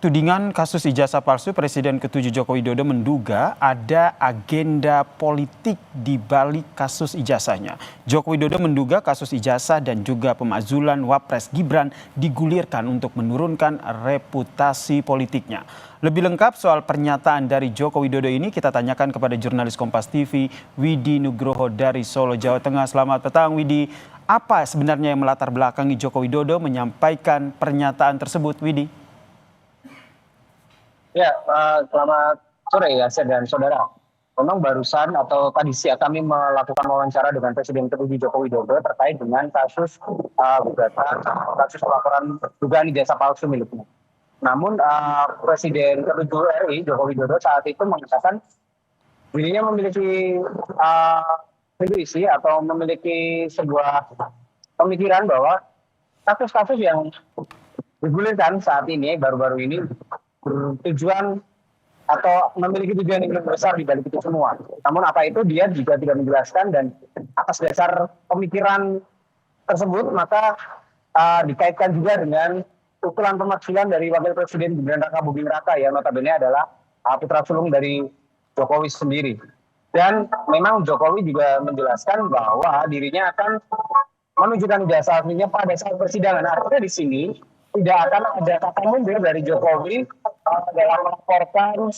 Tudingan kasus ijazah palsu Presiden ke-7 Joko Widodo menduga ada agenda politik di balik kasus ijazahnya. Joko Widodo menduga kasus ijazah dan juga pemakzulan Wapres Gibran digulirkan untuk menurunkan reputasi politiknya. Lebih lengkap soal pernyataan dari Joko Widodo ini kita tanyakan kepada jurnalis Kompas TV Widi Nugroho dari Solo, Jawa Tengah. Selamat petang Widi. Apa sebenarnya yang melatar belakangi Joko Widodo menyampaikan pernyataan tersebut, Widi? Ya, selamat sore ya, dan saudara. Memang barusan atau tadi siang kami melakukan wawancara dengan Presiden ke-7 Joko Widodo terkait dengan kasus kasus pelaporan dugaan ijazah palsu miliknya. Namun Presiden ke-7 RI Joko Widodo saat itu mengatakan dirinya memiliki intuisi atau memiliki sebuah pemikiran bahwa kasus-kasus yang digulirkan saat ini baru-baru ini bertujuan atau memiliki tujuan yang lebih besar di balik itu semua. Namun apa itu dia juga tidak menjelaskan, dan atas dasar pemikiran tersebut maka dikaitkan juga dengan usulan pemakzulan dari Wakil Presiden Gibran Raka Buming Raka yang notabene adalah putra sulung dari Jokowi sendiri. Dan memang Jokowi juga menjelaskan bahwa dirinya akan menunjukkan ijazah aslinya pada saat persidangan. Artinya di sini tidak akan ada kata mundur dari Jokowi dalam melaporkan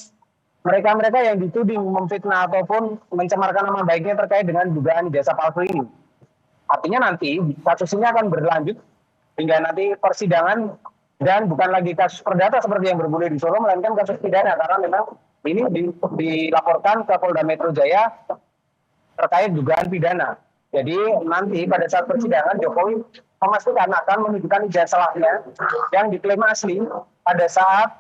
mereka-mereka yang dituding memfitnah ataupun mencemarkan nama baiknya terkait dengan dugaan ijazah palsu ini. Artinya nanti kasus ini akan berlanjut hingga nanti persidangan, dan bukan lagi kasus perdata seperti yang bergulir di Solo, melainkan kasus pidana, karena memang ini dilaporkan ke Polda Metro Jaya terkait dugaan pidana. Jadi nanti pada saat persidangan Jokowi memastikan akan menunjukkan ijazahnya yang diklaim asli pada saat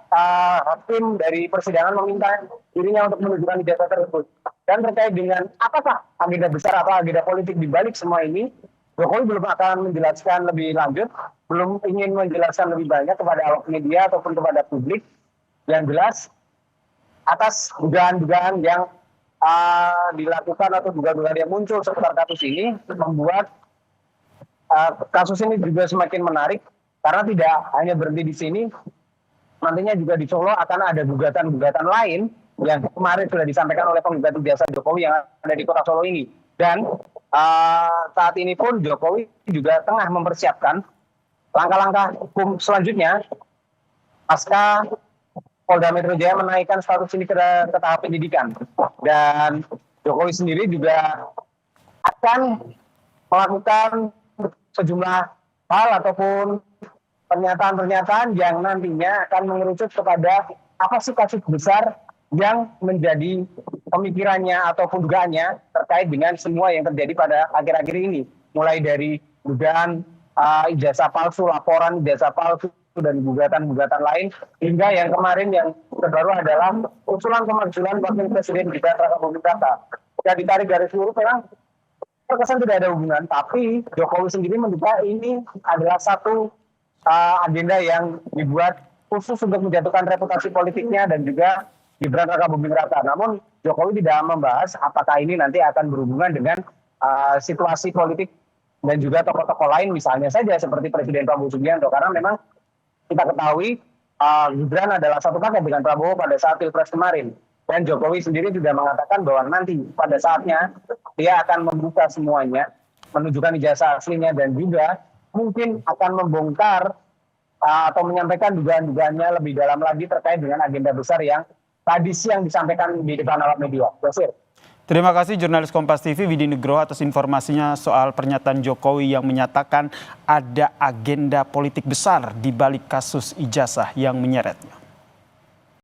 hakim dari persidangan meminta dirinya untuk menunjukkan ijazah tersebut. Dan terkait dengan apakah agenda besar atau agenda politik di balik semua ini, Jokowi belum akan menjelaskan lebih lanjut, belum ingin menjelaskan lebih banyak kepada awak media ataupun kepada publik. Yang jelas atas dugaan-dugaan yang dilakukan atau dugaan-dugaan yang muncul seputar kasus ini membuat kasus ini juga semakin menarik, karena tidak hanya berhenti di sini, nantinya juga di Solo akan ada gugatan-gugatan lain yang kemarin sudah disampaikan oleh penggugat ijazah Jokowi yang ada di kota Solo ini. Dan saat ini pun Jokowi juga tengah mempersiapkan langkah-langkah hukum selanjutnya pasca Polda Metro Jaya menaikkan status ini ke tahap penyidikan. Dan Jokowi sendiri juga akan melakukan sejumlah hal ataupun pernyataan-pernyataan yang nantinya akan mengerucut kepada apa sih kasus besar yang menjadi pemikirannya ataupun dugaannya terkait dengan semua yang terjadi pada akhir-akhir ini. Mulai dari dugaan ijazah palsu, laporan ijazah palsu, dan gugatan-gugatan lain, hingga yang kemarin yang terbaru adalah usulan pemakzulan Wakil Presiden Gibran Raka Buming Raka. Jika ditarik garis lurus memang terkesan tidak ada hubungan, tapi Jokowi sendiri menduga ini adalah satu agenda yang dibuat khusus untuk menjatuhkan reputasi politiknya dan juga Gibran Raka Buming Raka. Namun Jokowi tidak membahas apakah ini nanti akan berhubungan dengan situasi politik dan juga tokoh-tokoh lain, misalnya saja seperti Presiden Prabowo Subianto, karena memang kita ketahui Gibran adalah satu paket dengan Prabowo pada saat Pilpres kemarin. Dan Jokowi sendiri juga mengatakan bahwa nanti pada saatnya dia akan membuka semuanya, menunjukkan ijazah aslinya, dan juga mungkin akan membongkar atau menyampaikan dugaan-dugaannya lebih dalam lagi terkait dengan agenda besar yang tadi siang disampaikan di depan awak media. Yosir. Terima kasih jurnalis Kompas TV Widi Nugroho atas informasinya soal pernyataan Jokowi yang menyatakan ada agenda politik besar di balik kasus ijazah yang menyeretnya.